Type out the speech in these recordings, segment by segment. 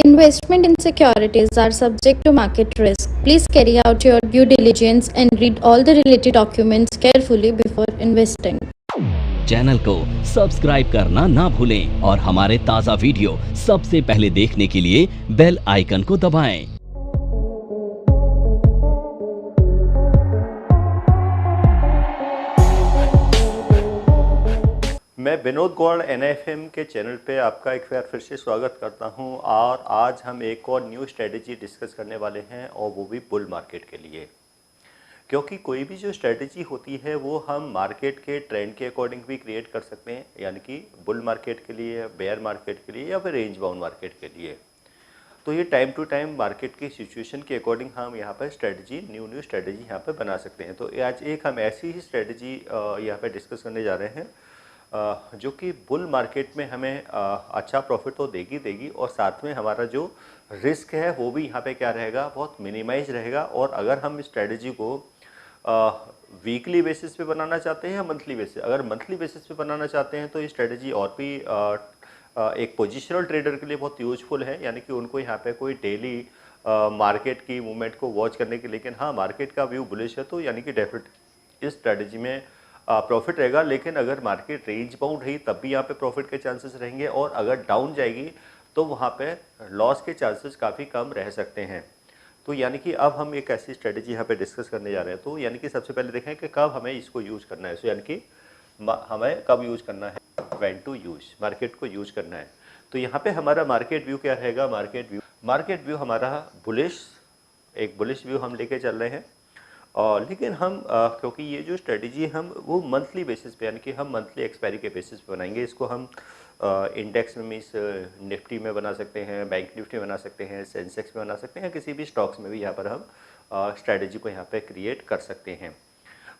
Investment in securities are subject to market risk. Please carry out your due diligence and read all the related documents carefully before investing. Channel को subscribe करना ना भूलें और हमारे ताज़ा video सबसे पहले देखने के लिए बेल आइकन को दबाएं। मैं विनोद गौड़ NIFM के चैनल पे आपका एक बार फिर से स्वागत करता हूं और आज हम एक और न्यू स्ट्रेटजी डिस्कस करने वाले हैं और वो भी बुल मार्केट के लिए। क्योंकि कोई भी जो स्ट्रेटजी होती है वो हम मार्केट के ट्रेंड के अकॉर्डिंग भी क्रिएट कर सकते हैं, यानी कि बुल मार्केट के लिए, बेयर मार्केट के लिए या फिर रेंज बाउंड मार्केट के लिए। तो ये टाइम टू टाइम मार्केट की सिचुएशन के अकॉर्डिंग हम यहाँ पर स्ट्रेटजी न्यू स्ट्रेटजी यहाँ पर बना सकते हैं। तो आज एक हम ऐसी ही स्ट्रेटजी यहाँ पर डिस्कस करने जा रहे हैं जो कि बुल मार्केट में हमें अच्छा प्रॉफिट तो देगी और साथ में हमारा जो रिस्क है वो भी यहाँ पे क्या रहेगा, बहुत मिनिमाइज रहेगा। और अगर हम इस स्ट्रेटजी को वीकली बेसिस पे बनाना चाहते हैं या मंथली बेसिस, अगर मंथली बेसिस पे बनाना चाहते हैं तो ये स्ट्रेटजी और भी एक पोजिशनल ट्रेडर के लिए बहुत यूजफुल है, यानी कि उनको यहाँ पे कोई डेली मार्केट की मूवमेंट को वॉच करने के। लेकिन हाँ, मार्केट का व्यू बुलिश है तो यानी कि डेफिनेट इस स्ट्रेटजी में प्रॉफिट रहेगा। लेकिन अगर मार्केट रेंज बाउंड रही तब भी यहाँ पे प्रॉफिट के चांसेस रहेंगे, और अगर डाउन जाएगी तो वहाँ पे लॉस के चांसेस काफ़ी कम रह सकते हैं। तो यानी कि अब हम एक ऐसी स्ट्रेटजी यहाँ पे डिस्कस करने जा रहे हैं। तो यानी कि सबसे पहले देखें कि कब हमें इसको यूज़ करना है। सो यानी कि हमें कब यूज़ करना है, व्हेन टू यूज़, मार्केट को यूज़ करना है। तो यहाँ पे हमारा मार्केट व्यू क्या रहेगा, मार्केट व्यू हमारा बुलिश, एक बुलिश व्यू हम लेके चल रहे हैं। लेकिन हम क्योंकि ये जो स्ट्रेटजी हम वो मंथली बेसिस पे, यानी कि हम मंथली एक्सपायरी के बेसिस पे बनाएंगे। इसको हम इंडेक्स में मीन्स निफ्टी में बना सकते हैं, बैंक निफ्टी में बना सकते हैं, सेंसेक्स में बना सकते हैं, किसी भी स्टॉक्स में भी यहाँ पर हम स्ट्रेटजी को यहाँ पे क्रिएट कर सकते हैं।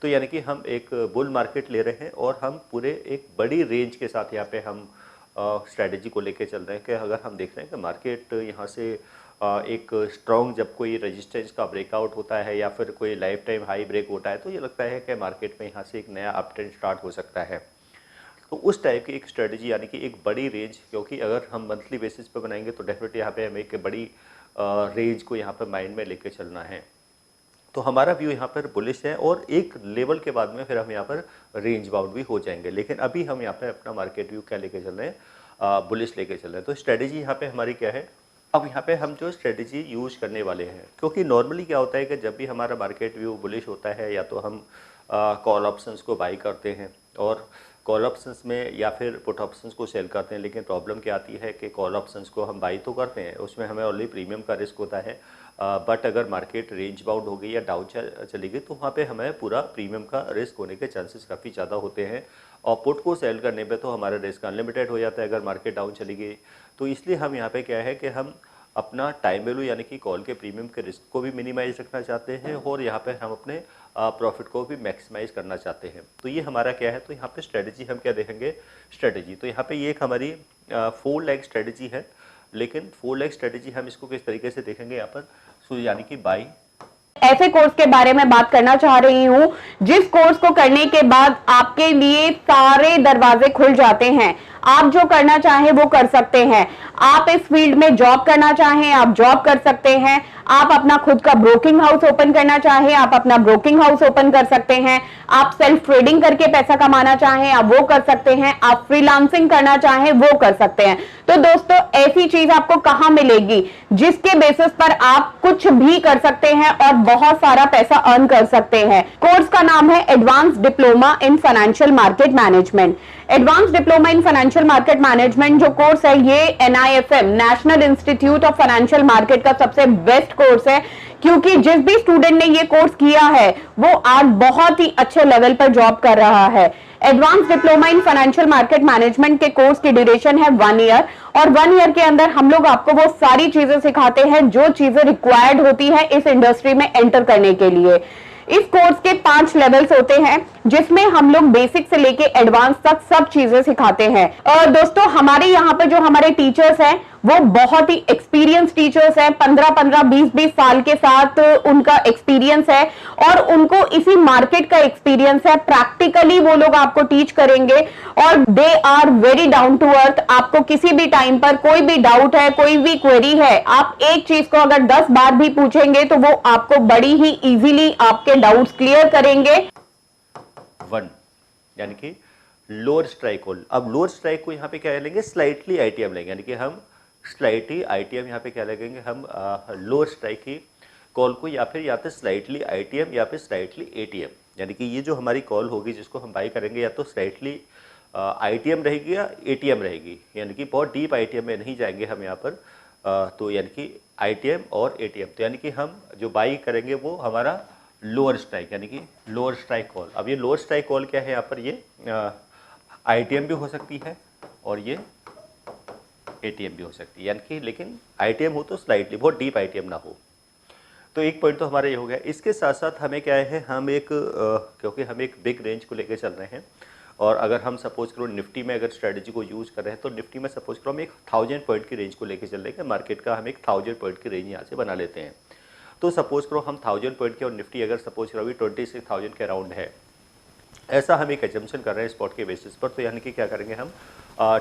तो यानी कि हम एक बुल मार्केट ले रहे हैं और हम पूरे एक बड़ी रेंज के साथ यहाँ पे हम स्ट्रेटजी को लेके चल रहे हैं कि अगर हम देख रहे हैं कि मार्केट यहाँ से एक स्ट्रॉन्ग जब कोई रेजिस्टेंस का ब्रेकआउट होता है या फिर कोई लाइफ टाइम हाई ब्रेक होता है तो ये लगता है कि मार्केट में यहाँ से एक नया अप ट्रेंड स्टार्ट हो सकता है। तो उस टाइप की एक स्ट्रेटजी, यानी कि एक बड़ी रेंज, क्योंकि अगर हम मंथली बेसिस पे बनाएंगे तो डेफिनेटली यहाँ पे हमें एक बड़ी रेंज को यहाँ पर माइंड में लेके चलना है। तो हमारा व्यू यहाँ पर बुलिश है और एक लेवल के बाद में फिर हम यहाँ पर रेंज बाउंड भी हो जाएंगे। लेकिन अभी हम यहाँ पे अपना मार्केट व्यू क्या लेके चल रहे हैं, बुलिश लेके चल रहे हैं। तो स्ट्रेटजी यहाँ पे हमारी क्या है, अब यहाँ पे हम जो स्ट्रेटजी यूज़ करने वाले हैं, क्योंकि नॉर्मली क्या होता है कि जब भी हमारा मार्केट व्यू बुलिश होता है या तो हम कॉल ऑप्शंस को बाई करते हैं और कॉल ऑप्शंस में, या फिर पुट ऑप्शंस को सेल करते हैं। लेकिन प्रॉब्लम क्या आती है कि कॉल ऑप्शंस को हम बाई तो करते हैं, उसमें हमें ऑलरेडी प्रीमियम का रिस्क होता है, बट अगर मार्केट रेंज बाउंड हो गई या डाउन चली गई तो वहाँ पे हमें पूरा प्रीमियम का रिस्क होने के चांसेस काफ़ी ज़्यादा होते हैं। और पुट को सेल करने पे तो हमारा रिस्क अनलिमिटेड हो जाता है अगर मार्केट डाउन चली गई। तो इसलिए हम यहाँ पे क्या है कि हम अपना टाइम वैल्यू यानी कि कॉल के प्रीमियम के रिस्क को भी मिनिमाइज रखना चाहते हैं और यहाँ पे हम अपने प्रॉफिट को भी मैक्सिमाइज करना चाहते हैं। तो ये हमारा क्या है, तो यहाँ पे स्ट्रेटजी हम क्या देखेंगे, स्ट्रेटजी। तो यहाँ पे ये एक हमारी 4 लेग स्ट्रेटजी है। लेकिन 4 लेग स्ट्रेटजी हम इसको किस तरीके से देखेंगे यहाँ पर, सो यानी कि बाई ऐसे कोर्स के बारे में बात करना चाह रही हूं जिस कोर्स को करने के बाद आपके लिए सारे दरवाजे खुल जाते हैं। आप जो करना चाहें वो कर सकते हैं। आप इस फील्ड में जॉब करना चाहें, आप जॉब कर सकते हैं। आप अपना खुद का ब्रोकिंग हाउस ओपन करना चाहें, आप अपना ब्रोकिंग हाउस ओपन कर सकते हैं। आप सेल्फ ट्रेडिंग करके पैसा कमाना चाहें, आप वो कर सकते हैं। आप फ्रीलांसिंग करना चाहें, वो कर सकते हैं। तो दोस्तों, ऐसी चीज आपको कहां मिलेगी जिसके बेसिस पर आप कुछ भी कर सकते हैं और बहुत सारा पैसा अर्न कर सकते हैं। कोर्स का नाम है advance diploma in financial market management. Advance diploma in financial market management जो कोर्स है ये NIFM, national institute of financial market का सबसे बेस्ट कोर्स है, क्योंकि जिस भी स्टूडेंट ने ये कोर्स किया है वो आज बहुत ही अच्छे लेवल पर जॉब कर रहा है। Advance diploma in financial market management के कोर्स की ड्यूरेशन है 1 ईयर, और 1 ईयर के अंदर हम लोग आपको वो सारी चीजें सिखाते हैं जो चीजें रिक्वायर्ड होती है इस इंडस्ट्री में एंटर करने के लिए। इस कोर्स के 5 लेवल्स होते हैं जिसमें हम लोग बेसिक से लेके एडवांस तक सब चीजें सिखाते हैं। और दोस्तों, हमारे यहाँ पर जो हमारे टीचर्स हैं वो बहुत ही एक्सपीरियंस टीचर्स हैं, 15-15, 20-20 साल के साथ उनका एक्सपीरियंस है और उनको इसी मार्केट का एक्सपीरियंस है। प्रैक्टिकली वो लोग आपको टीच करेंगे और they are very down to earth. आपको किसी भी टाइम पर कोई भी डाउट है, कोई भी क्वेरी है, आप एक चीज को अगर 10 बार भी पूछेंगे तो वो आपको बड़ी ही इजीली आपके डाउट्स क्लियर करेंगे। 1 यानी कि लोअर स्ट्राइक कॉल। अब लोअर स्ट्राइक को यहाँ पे क्या लेंगे, स्लाइटली आईटीएम लेंगे, यानी कि हम स्लाइटली आईटीएम यहाँ पे क्या लगेंगे, हम लोअर स्ट्राइक की कॉल को या फिर स्लाइटली आईटीएम या फिर स्लाइटली एटीएम, यानी कि ये जो हमारी कॉल होगी जिसको हम बाई करेंगे या तो स्लाइटली आईटीएम रहेगी या एटीएम रहेगी, यानी कि बहुत डीप आईटीएम में नहीं जाएंगे हम यहाँ पर, तो यानी कि आईटीएम और एटीएम, तो यानी कि हम जो बाई करेंगे वो हमारा लोअर स्ट्राइक, यानी कि लोअर स्ट्राइक कॉल। अब ये लोअर स्ट्राइक कॉल क्या है, यहाँ पर ये आईटीएम भी हो सकती है और ये एटीएम भी हो सकती है, यानी कि लेकिन आईटीएम हो तो स्लाइटली, बहुत डीप आईटीएम ना हो। तो एक पॉइंट तो हमारा ये हो गया। इसके साथ साथ हमें क्या है, हम एक क्योंकि हम एक बिग रेंज को लेकर चल रहे हैं और अगर हम सपोज करो निफ्टी में अगर स्ट्रेटजी को यूज़ कर रहे हैं तो निफ्टी में सपोज करो हम एक 1000 पॉइंट की रेंज को लेकर चल रहे हैं, मार्केट का हम एक 1000 पॉइंट की रेंज यहाँ से बना लेते हैं। तो सपोज करो हम 1000 पॉइंट के और निफ्टी अगर सपोज करो अभी 26,000 के अराउंड है, ऐसा हम एक एजम्पशन कर रहे हैं स्पॉट के बेसिस पर, तो यानी कि क्या करेंगे हम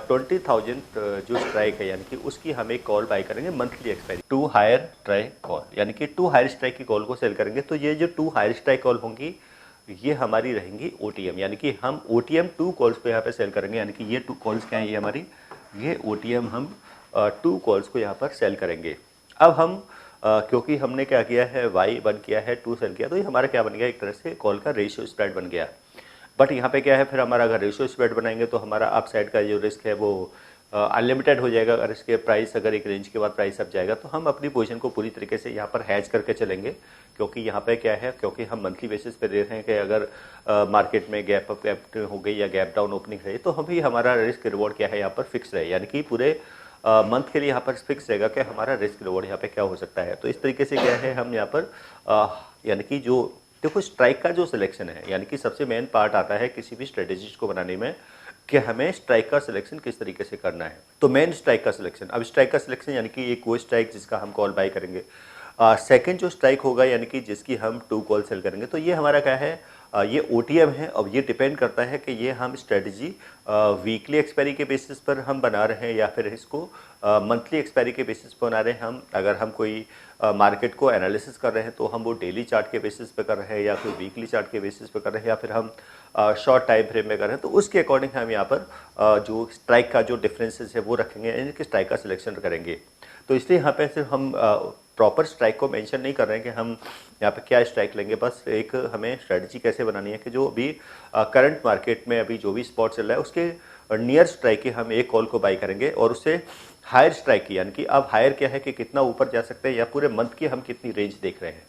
20,000 जो स्ट्राइक है यानी कि उसकी हम एक कॉल बाय करेंगे monthly expiry, 2 higher strike call, यानी कि 2 हायर स्ट्राइक की कॉल को सेल करेंगे। तो ये जो 2 हायर स्ट्राइक कॉल होंगी ये हमारी रहेंगी ओटीएम, यानी कि हम ओटीएम 2 कॉल्स को यहाँ पे सेल करेंगे, यानी कि ये 2 कॉल्स क्या है, ये हमारी ये ओटीएम हम 2 कॉल्स को यहाँ पर सेल करेंगे। अब हम क्योंकि हमने क्या किया है, वाई बन किया है, 2 सेल किया, तो ये हमारा क्या बन गया, एक तरह से कॉल का रेशियो स्प्रेड बन गया। बट यहाँ पे क्या है, फिर हमारा अगर रेशियो स्प्रेड बनाएंगे तो हमारा अप साइड का जो रिस्क है वो अनलिमिटेड हो जाएगा। अगर इसके प्राइस अगर एक रेंज के बाद प्राइस अप जाएगा तो हम अपनी पोजीशन को पूरी तरीके से यहाँ पर हैज करके चलेंगे, क्योंकि यहाँ पे क्या है, क्योंकि हम मंथली बेसिस पे दे रहे हैं कि अगर मार्केट में गैप अप गैप हो गई या गैप डाउन ओपनिंग रही तो हम भी हमारा रिस्क रिवॉर्ड क्या है यहाँ पर फिक्स रहे, यानी कि पूरे मंथ के लिए यहाँ पर फिक्स रहेगा कि हमारा रिस्क रिवॉर्ड यहाँ पे क्या हो सकता है। तो इस तरीके से क्या है, हम यहाँ पर यानी कि जो देखो स्ट्राइक का जो सिलेक्शन है, यानी कि सबसे मेन पार्ट आता है किसी भी स्ट्रेटेजिस्ट को बनाने में कि हमें स्ट्राइक का सिलेक्शन किस तरीके से करना है। तो मेन स्ट्राइक का सिलेक्शन, अब स्ट्राइक का सिलेक्शन यानी कि एक वो स्ट्राइक जिसका हम कॉल बाय करेंगे, सेकंड जो स्ट्राइक होगा यानी कि जिसकी हम 2 कॉल सेल करेंगे, तो ये हमारा क्या है, ये ओटीएम है। अब ये डिपेंड करता है कि ये हम स्ट्रेटजी वीकली एक्सपायरी के बेसिस पर हम बना रहे हैं या फिर इसको मंथली एक्सपायरी के बेसिस पर बना रहे हैं। हम अगर हम कोई मार्केट को एनालिसिस कर रहे हैं तो हम वो डेली चार्ट के बेसिस पे कर रहे हैं या फिर वीकली चार्ट के बेसिस पे कर रहे हैं या फिर हम शॉर्ट टाइम फ्रेम में कर रहे हैं, तो उसके अकॉर्डिंग हम यहाँ पर जो स्ट्राइक का जो डिफरेंसेस है वो रखेंगे, यानी कि स्ट्राइक का सिलेक्शन करेंगे। तो इसलिए यहाँ पे सिर्फ हम प्रॉपर स्ट्राइक को मेंशन नहीं कर रहे हैं कि हम यहाँ पे क्या स्ट्राइक लेंगे, बस एक हमें स्ट्रेटजी कैसे बनानी है कि जो अभी करंट मार्केट में अभी जो भी स्पॉट चल रहा है उसके नियर स्ट्राइक की हम एक कॉल को बाई करेंगे और उससे हायर स्ट्राइक की, यानी कि अब हायर क्या है कि कितना ऊपर जा सकते हैं या पूरे मंथ की हम कितनी रेंज देख रहे हैं,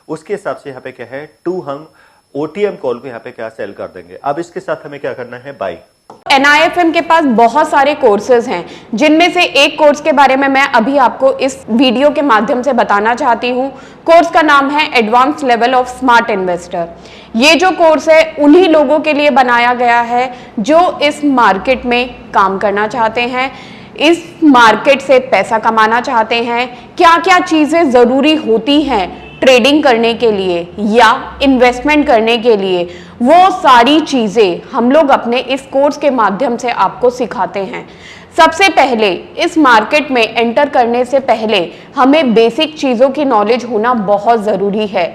उसके हिसाब से यहाँ पे क्या है 2 हम ओटीएम कॉल को यहाँ पे क्या सेल कर देंगे। अब इसके साथ हमें क्या करना है, बाई। NIFM के पास बहुत सारे कोर्सेज हैं, जिनमें से एक कोर्स के बारे में मैं अभी आपको इस वीडियो के माध्यम से बताना चाहती हूँ। कोर्स का नाम है advance level of smart investor. ये जो कोर्स है उन्हीं लोगों के लिए बनाया गया है जो इस मार्केट में काम करना चाहते हैं, इस मार्केट से पैसा कमाना चाहते हैं। क्या क्या चीजें जरूरी होती हैं ट्रेडिंग करने के लिए या इन्वेस्टमेंट करने के लिए, वो सारी चीजें हम लोग अपने इस कोर्स के माध्यम से आपको सिखाते हैं। सबसे पहले इस मार्केट में एंटर करने से पहले हमें बेसिक चीजों की नॉलेज होना बहुत जरूरी है,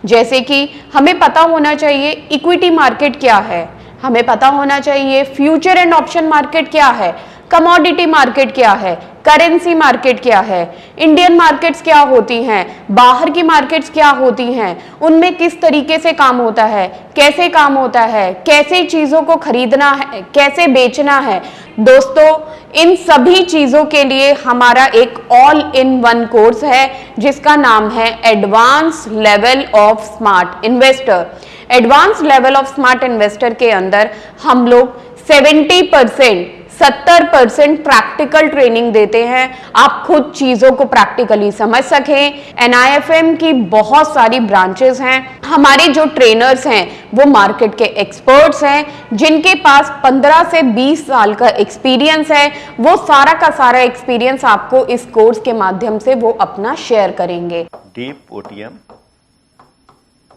जैसे कि हमें पता होना चाहिए इक्विटी मार्केट क्या है, हमें पता होना चाहिए फ्यूचर एंड ऑप्शन मार्केट क्या है, कमोडिटी मार्केट क्या है, करेंसी मार्केट क्या है, इंडियन मार्केट्स क्या होती हैं, बाहर की मार्केट्स क्या होती हैं, उनमें किस तरीके से काम होता है, कैसे काम होता है, कैसे चीजों को खरीदना है, कैसे बेचना है। दोस्तों, इन सभी चीजों के लिए हमारा एक ऑल इन वन कोर्स है जिसका नाम है advance level of smart investor. Advance level of smart investor के अंदर हम लोग 70% 70% प्रैक्टिकल ट्रेनिंग देते हैं, आप खुद चीजों को प्रैक्टिकली समझ सकें। NIFM की बहुत सारी ब्रांचेस हैं, हमारे जो ट्रेनर्स हैं वो मार्केट के एक्सपर्ट्स हैं जिनके पास 15 से 20 साल का एक्सपीरियंस है। वो सारा का सारा एक्सपीरियंस आपको इस कोर्स के माध्यम से वो अपना शेयर करेंगे। डीप OTM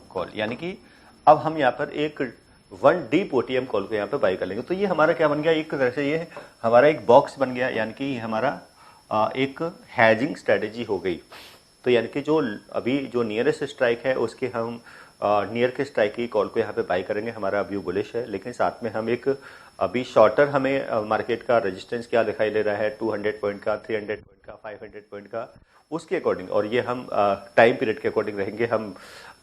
कॉल, यानी कि अब हम यहाँ पर एक 1 डीप OTM कॉल को यहाँ पे बाई कर लेंगे। तो ये हमारा क्या बन गया, एक तरह से ये हमारा एक बॉक्स बन गया, यानी कि ये हमारा एक हैजिंग स्ट्रेटेजी हो गई। तो यानी कि जो अभी जो नियरेस्ट स्ट्राइक है उसके हम नियर के स्ट्राइक की कॉल को यहाँ पे बाई करेंगे। हमारा व्यू बुलिश है, लेकिन साथ में हम एक अभी शॉर्टर हमें मार्केट का रेजिस्टेंस क्या दिखाई दे रहा है, 200 पॉइंट का, 300 पॉइंट का, 500 पॉइंट का, उसके अकॉर्डिंग, और ये हम टाइम पीरियड के अकॉर्डिंग रहेंगे। हम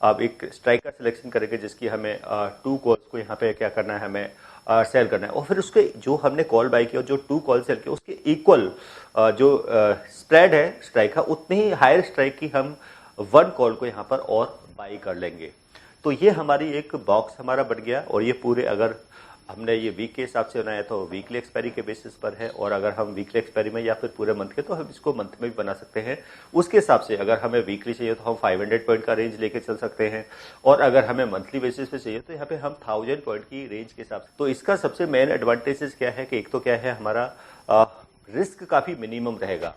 अब एक स्ट्राइक का सिलेक्शन करेंगे जिसकी हमें 2 कॉल्स को यहाँ पे क्या करना है, हमें सेल करना है, और फिर उसके जो हमने कॉल बाई किया और जो 2 कॉल सेल किया उसके इक्वल जो स्प्रेड है स्ट्राइक का, उतनी ही हायर स्ट्राइक की हम 1 कॉल को यहाँ पर और बाई कर लेंगे। तो ये हमारी एक बॉक्स हमारा बन गया, और ये पूरे अगर हमने ये वीक के हिसाब से बनाया तो वीकली एक्सपायरी के बेसिस पर है, और अगर हम वीकली एक्सपायरी में या फिर पूरे मंथ के तो हम इसको मंथ में भी बना सकते हैं। उसके हिसाब से अगर हमें वीकली चाहिए तो हम 500 पॉइंट का रेंज लेके चल सकते हैं, और अगर हमें मंथली बेसिस पे चाहिए तो यहाँ पे हम 1000 पॉइंट की रेंज के हिसाब से। तो इसका सबसे मेन एडवांटेजेस क्या है कि एक तो क्या है, हमारा रिस्क काफी मिनिमम रहेगा।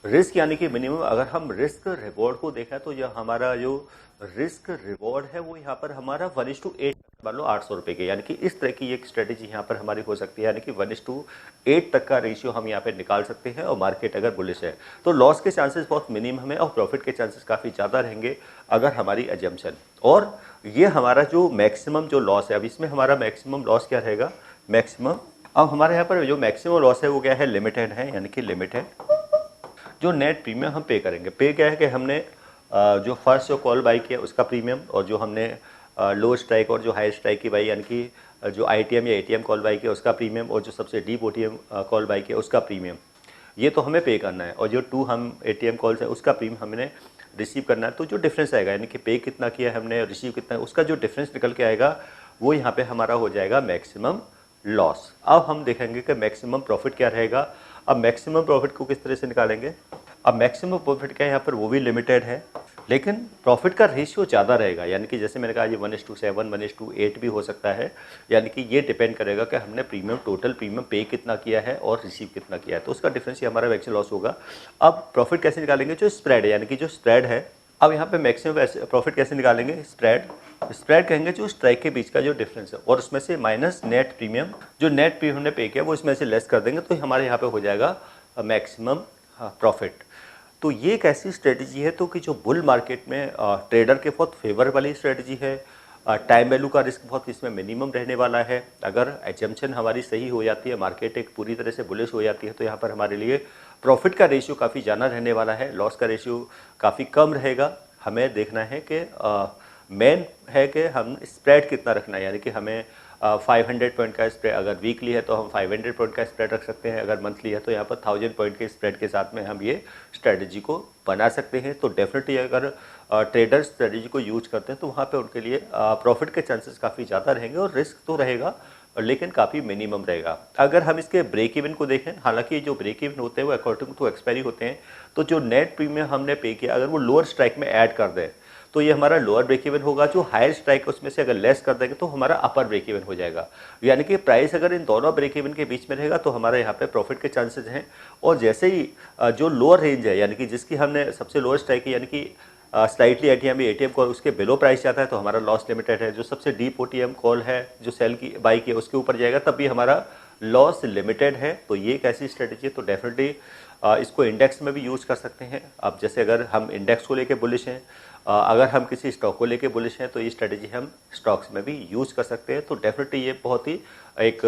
रिस्क यानी कि मिनिमम, अगर हम रिस्क रिवॉर्ड को देखा तो यह हमारा जो रिस्क रिवॉर्ड है वो यहाँ पर हमारा 1:8, मान लो 800 रुपए के, यानी कि इस तरह की एक स्ट्रेटेजी यहाँ पर हमारी हो सकती है, यानी कि 1:8 तक का रेशियो हम यहाँ पे निकाल सकते हैं। और मार्केट अगर बुलिश है तो लॉस के चांसेस बहुत मिनिमम है और प्रॉफिट के चांसेस काफी ज्यादा रहेंगे अगर हमारी एजम्पशन। और ये हमारा जो मैक्सिमम जो लॉस है, अब इसमें हमारा मैक्सिमम लॉस क्या रहेगा, मैक्सिमम, अब हमारे यहाँ पर जो मैक्सिमम लॉस है वो क्या है, लिमिटेड है, यानी कि लिमिटेड जो नेट प्रीमियम हम पे करेंगे। पे क्या है कि हमने जो फर्स्ट जो कॉल बाई किया उसका प्रीमियम, और जो हमने लो स्ट्राइक और जो हाई स्ट्राइक की बाई, यानी कि जो ITM या ATM कॉल बाई किया उसका प्रीमियम, और जो सबसे डीप OTM कॉल बाई किया उसका प्रीमियम, ये तो हमें पे करना है। और जो 2 हम ATM कॉल्स है उसका प्रीमियम हमने रिसीव करना है। तो जो डिफरेंस आएगा, यानी कि पे कितना किया हमने, रिसीव कितना है, उसका जो डिफरेंस निकल के आएगा वो यहाँ पे हमारा हो जाएगा मैक्सिमम लॉस। अब हम देखेंगे कि मैक्सिमम प्रॉफिट क्या रहेगा। अब मैक्सिमम प्रॉफिट को किस तरह से निकालेंगे, अब मैक्सिमम प्रॉफिट क्या है, यहाँ पर वो भी लिमिटेड है, लेकिन प्रॉफिट का रेशियो ज़्यादा रहेगा, यानी कि जैसे मैंने कहा ये 1:7, 1:8 भी हो सकता है, यानी कि ये डिपेंड करेगा कि हमने प्रीमियम, टोटल प्रीमियम पे कितना किया है और रिसीव कितना किया है, तो उसका डिफरेंस ये हमारा मैक्सिमम लॉस होगा। अब प्रॉफिट कैसे निकालेंगे, जो स्प्रेड है, यानी कि जो स्प्रेड है, अब यहाँ पे मैक्सिमम प्रॉफिट कैसे निकालेंगे, स्प्रेड कहेंगे जो स्ट्राइक के बीच का जो डिफरेंस है, और उसमें से माइनस नेट प्रीमियम, जो नेट प्रीमियम हमने पे किया वो इसमें से लेस कर देंगे, तो हमारे यहाँ पे हो जाएगा मैक्सिमम प्रॉफिट। तो ये एक ऐसी स्ट्रेटजी है तो कि जो बुल मार्केट में ट्रेडर के बहुत फेवर वाली स्ट्रेटजी है। टाइम वैल्यू का रिस्क बहुत इसमें मिनिमम रहने वाला है। अगर एजम्पशन हमारी सही हो जाती है, मार्केट एक पूरी तरह से बुलिश हो जाती है, तो यहाँ पर हमारे लिए प्रॉफिट का रेशियो काफ़ी ज़्यादा रहने वाला है, लॉस का रेशियो काफ़ी कम रहेगा। हमें देखना है कि मेन है कि हम स्प्रेड कितना रखना है, यानी कि हमें 500 पॉइंट का स्प्रेड, अगर वीकली है तो हम 500 पॉइंट का स्प्रेड रख सकते हैं, अगर मंथली है तो यहाँ पर 1000 पॉइंट के स्प्रेड के साथ में हम ये स्ट्रेटजी को बना सकते हैं। तो डेफिनेटली अगर ट्रेडर स्ट्रेटजी को यूज करते हैं तो वहाँ पे उनके लिए प्रॉफिट के चांसेस काफ़ी ज़्यादा रहेंगे, और रिस्क तो रहेगा लेकिन काफ़ी मिनिमम रहेगा। अगर हम इसके ब्रेक इवन को देखें, हालांकि जो ब्रेक इवन होते हैं वो अकॉर्डिंग टू एक्सपायरी होते हैं, तो जो नेट प्रीमियम हमने पे किया अगर वो लोअर स्ट्राइक में ऐड कर दें तो ये हमारा लोअर ब्रेक इवन होगा, जो हायर स्ट्राइक है उसमें से अगर लेस कर देंगे तो हमारा अपर ब्रेक इवन हो जाएगा। यानी कि प्राइस अगर इन दोनों ब्रेक इवन के बीच में रहेगा तो हमारे यहाँ पे प्रॉफिट के चांसेस हैं। और जैसे ही जो लोअर रेंज है, यानी कि जिसकी हमने सबसे लोअर स्ट्राइक है, यानी कि स्लाइटली ATM कॉल उसके बिलो प्राइस जाता है तो हमारा लॉस लिमिटेड है। जो सबसे डीप OTM कॉल है, जो सेल की बाई की उसके ऊपर जाएगा तब भी हमारा लॉस लिमिटेड है। तो ये एक ऐसी स्ट्रेटजी है, तो डेफिनेटली इसको इंडेक्स में भी यूज कर सकते हैं। अब जैसे अगर हम इंडेक्स को लेके बुलिश हैं, अगर हम किसी स्टॉक को लेके बुलिश हैं तो ये स्ट्रेटजी हम स्टॉक्स में भी यूज कर सकते हैं। तो डेफिनेटली ये बहुत ही एक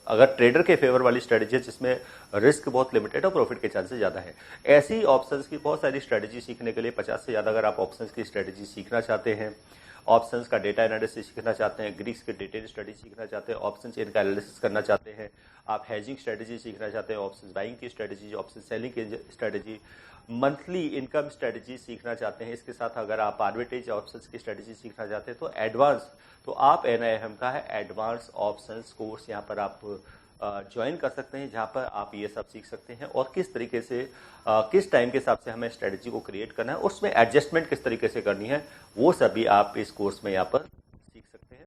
अगर ट्रेडर के फेवर वाली स्ट्रेटजी है जिसमें रिस्क बहुत लिमिटेड और प्रॉफिट के चांसेस ज़्यादा है। ऐसी ऑप्शंस की बहुत सारी स्ट्रेटजी सीखने के लिए 50 से ज़्यादा अगर आप ऑप्शंस की स्ट्रेटजी सीखना चाहते हैं, ऑप्शंस का डेटा एनालिसिस सीखना चाहते हैं, ग्रीक्स के डिटेल स्टडी सीखना चाहते हैं, ऑप्शंस इनका एनालिसिस करना चाहते हैं, आप हेजिंग स्ट्रेटजी सीखना चाहते हैं, ऑप्शंस बाइंग की स्ट्रेटजी, ऑप्शन सेलिंग की स्ट्रेटजी, मंथली इनकम स्ट्रेटजी सीखना चाहते हैं, इसके साथ अगर आप आर्बिट्रेज ऑप्शंस की स्ट्रेटजी सीखना चाहते हैं तो एडवांस, तो आप NIFM का है एडवांस ऑप्शंस कोर्स यहाँ पर आप ज्वाइन कर सकते हैं, जहां पर आप ये सब सीख सकते हैं और किस तरीके से किस टाइम के हिसाब से हमें स्ट्रेटजी को क्रिएट करना है, उसमें एडजस्टमेंट किस तरीके से करनी है, वो सभी आप इस कोर्स में यहाँ पर